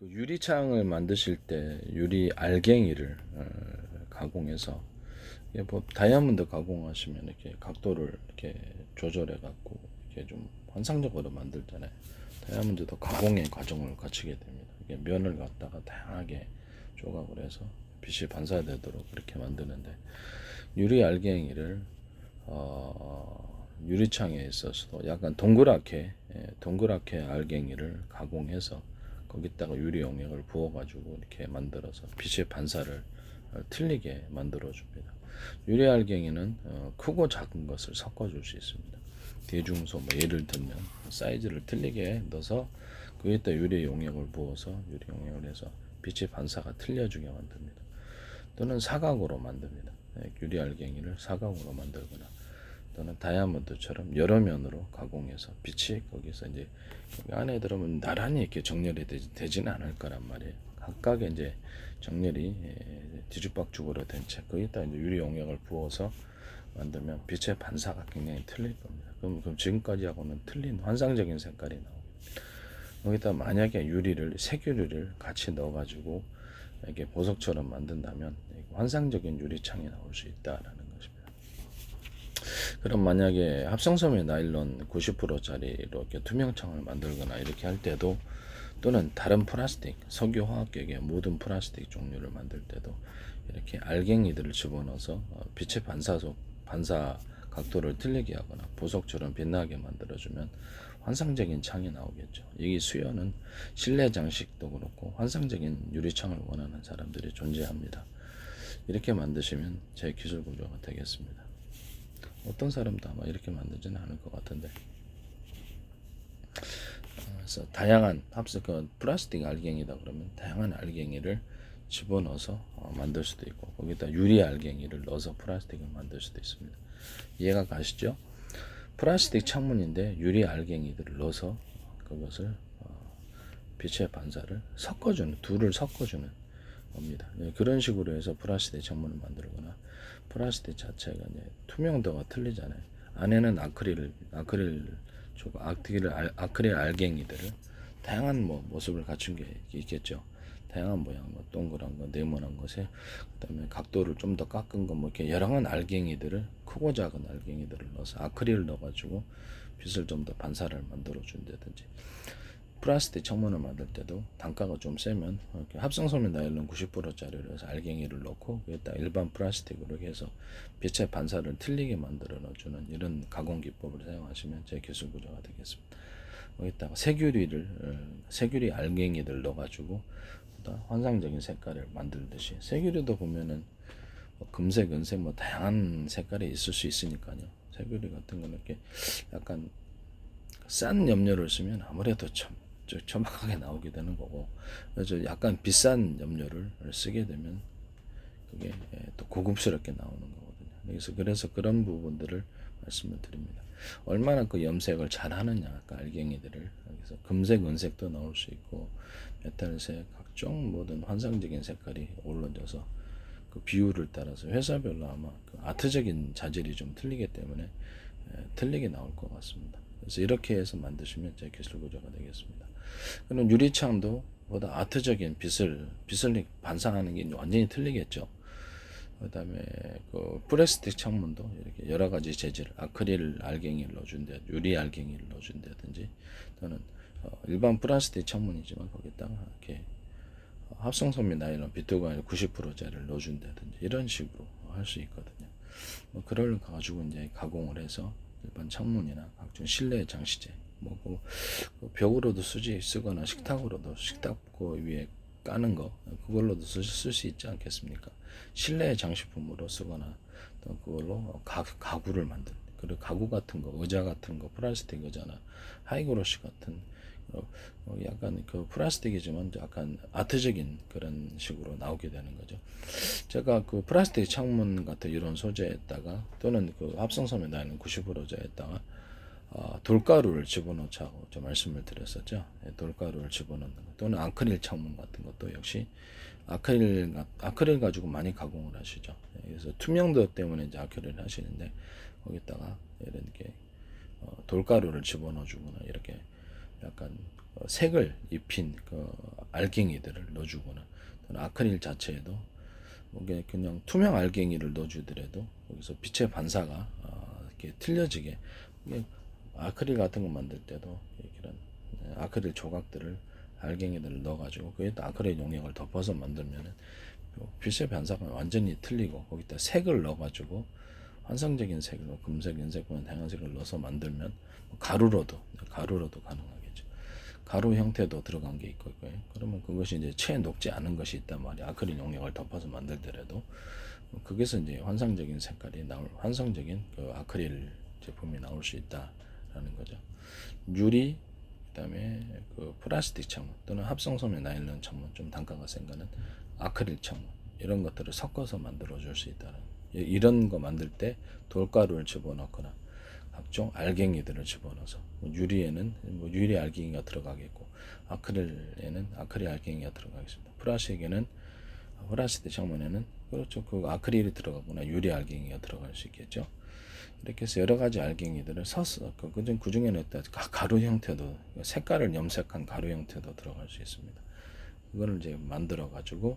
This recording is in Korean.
그 유리창을 만드실 때 유리 알갱이를 가공해서 이게 뭐 다이아몬드 가공하시면 이렇게 각도를 이렇게 조절해 갖고 이렇게 좀 환상적으로 만들잖아요. 다이아몬드도 가공의 과정을 거치게 됩니다. 이게 면을 갖다가 다양하게 조각을 해서 빛이 반사되도록 그렇게 만드는데 유리 알갱이를 유리창에 있어서도 약간 동그랗게 알갱이를 가공해서 거기다가 유리 용액을 부어가지고 이렇게 만들어서 빛의 반사를 틀리게 만들어줍니다. 유리 알갱이는 크고 작은 것을 섞어줄 수 있습니다. 대중소 뭐 예를 들면 사이즈를 틀리게 넣어서 거기다 유리 용액을 부어서 유리 용액을 해서 빛의 반사가 틀려지게 만듭니다. 또는 사각으로 만듭니다. 유리 알갱이를 사각으로 만들거나 또는 다이아몬드처럼 여러 면으로 가공해서 빛이 거기서 이제 안에 들어오면 나란히 이렇게 정렬이 되지는 않을 거란 말이에요. 각각의 이제 정렬이 뒤죽박죽으로 된 채 거기다 이제 유리 용액을 부어서 만들면 빛의 반사가 굉장히 틀릴 겁니다. 그럼 지금까지하고는 틀린 환상적인 색깔이 나옵니다. 여기다 만약에 색유리를 같이 넣어가지고 이렇게 보석처럼 만든다면 환상적인 유리창이 나올 수 있다라는 것입니다. 그럼 만약에 합성섬유 나일론 90%짜리로 이렇게 투명창을 만들거나 이렇게 할 때도 또는 다른 플라스틱, 석유화학계의 모든 플라스틱 종류를 만들 때도 이렇게 알갱이들을 집어넣어서 빛의 반사 각도를 틀리게 하거나 보석처럼 빛나게 만들어주면 환상적인 창이 나오겠죠. 이 수요는 실내 장식도 그렇고 환상적인 유리창을 원하는 사람들이 존재합니다. 이렇게 만드시면 제 기술 구조가 되겠습니다. 어떤 사람도 아마 이렇게 만들지는 않을 것 같은데, 그래서 다양한 플라스틱 알갱이다 그러면 다양한 알갱이를 집어넣어서 만들 수도 있고 거기다 유리 알갱이를 넣어서 플라스틱을 만들 수도 있습니다. 이해가 가시죠? 플라스틱 창문인데 유리 알갱이들을 넣어서 그것을 빛의 반사를 둘을 섞어주는 겁니다. 그런 식으로 해서 플라스틱 창문을 만들거나 플라스틱 자체가 이제 투명도가 틀리잖아요. 안에는 아크릴 알갱이들을 다양한 모습을 갖춘 게 있겠죠. 다양한 모양, 동그란 거, 네모난 것에 그다음에 각도를 좀 더 깎은 거, 이렇게 여러 가지 알갱이들을 크고 작은 알갱이들을 넣어서 아크릴을 넣어가지고 빛을 좀 더 반사를 만들어 준다든지. 플라스틱 창문을 만들 때도 단가가 좀 세면 이렇게 합성섬유 나일론 90%짜리로 해서 알갱이를 넣고 여기다 일반 플라스틱으로 해서 빛의 반사를 틀리게 만들어 넣어주는 이런 가공 기법을 사용하시면 제 기술 구조가 되겠습니다. 여기다가 세규리 알갱이들 넣어가지고 환상적인 색깔을 만들듯이 세규리도 보면은 금색, 은색 다양한 색깔이 있을 수 있으니까요. 세규리 같은 거는 이렇게 약간 싼 염료를 쓰면 아무래도 첨박하게 나오게 되는 거고, 그래서 약간 비싼 염료를 쓰게 되면 그게 또 고급스럽게 나오는 거거든요. 그래서 그런 부분들을 말씀을 드립니다. 얼마나 그 염색을 잘 하느냐, 알갱이들을. 그래서 금색, 은색도 나올 수 있고, 메탈색, 각종 모든 환상적인 색깔이 어우러져서 그 비율을 따라서 회사별로 아마 그 아트적인 자질이 좀 틀리기 때문에 틀리게 나올 것 같습니다. 그래서 이렇게 해서 만드시면 제 기술 구조가 되겠습니다. 그럼 유리창도 보다 아트적인 빛을 반사하는 게 완전히 틀리겠죠. 그다음에 그 플라스틱 창문도 이렇게 여러 가지 재질, 아크릴 알갱이를 넣어준다, 유리 알갱이를 넣어준다든지, 또는 일반 플라스틱 창문이지만 거기다가 이렇게 합성섬유 나일론 비트가일 90%짜리를 넣어준다든지 이런 식으로 할 수 있거든요. 그걸 가지고 이제 가공을 해서 일반 창문이나 각종 실내 장시제, 벽으로도 쓰거나 식탁 위에 까는 거, 그걸로도 쓸 수 있지 않겠습니까? 실내 장식품으로 쓰거나 또 그걸로 가구를 만든, 그리고 가구 같은 거, 의자 같은 거, 플라스틱 의자나 하이그로시 같은 약간 그 플라스틱이지만 약간 아트적인 그런 식으로 나오게 되는 거죠. 제가 그 플라스틱 창문 같은 이런 소재에다가 또는 그 합성섬유 나일론 90%자에다가 돌가루를 집어넣자고 좀 말씀을 드렸었죠. 돌가루를 집어넣는 것, 또는 아크릴 창문 같은 것도 역시 아크릴 가지고 많이 가공을 하시죠. 그래서 투명도 때문에 이제 아크릴을 하시는데 거기다가 이렇게 돌가루를 집어넣어주거나 이렇게 약간 색을 입힌 그 알갱이들을 넣어주거나, 또는 아크릴 자체에도 뭐 그냥 투명 알갱이를 넣어주더라도 거기서 빛의 반사가 이렇게 틀려지게, 이게 아크릴 같은 거 만들 때도 이런 아크릴 조각들을 알갱이들을 넣어가지고 거기다 아크릴 용액을 덮어서 만들면은 빛의 반사가 완전히 틀리고, 거기다 색을 넣어가지고 환상적인 색으로 금색, 연색, 다양한 색을 넣어서 만들면 가루로도 가능하겠죠. 가루 형태도 들어간 게 있고요. 그러면 그것이 이제 채 녹지 않은 것이 있단 말이야. 아크릴 용액을 덮어서 만들더라도 거기서 이제 환상적인 색깔이 나올, 환상적인 그 아크릴 제품이 나올 수 있다라는 거죠. 유리, 그다음에 그 플라스틱 창문 또는 합성섬유 나일론 창문, 좀 단가가 센 거는 아크릴 창문, 이런 것들을 섞어서 만들어 줄 수 있다는, 이런 거 만들 때 돌가루를 집어넣거나 각종 알갱이들을 집어넣어서, 유리에는 뭐 유리 알갱이가 들어가겠고, 아크릴에는 아크릴 알갱이가 들어가겠습니다. 플라스틱 창문에는 그렇죠, 그 아크릴이 들어가거나 유리 알갱이가 들어갈 수 있겠죠. 이렇게 해서 여러 가지 알갱이들을 섞어서 그 중에는 가루 형태도, 색깔을 염색한 가루 형태도 들어갈 수 있습니다. 그거를 이제 만들어 가지고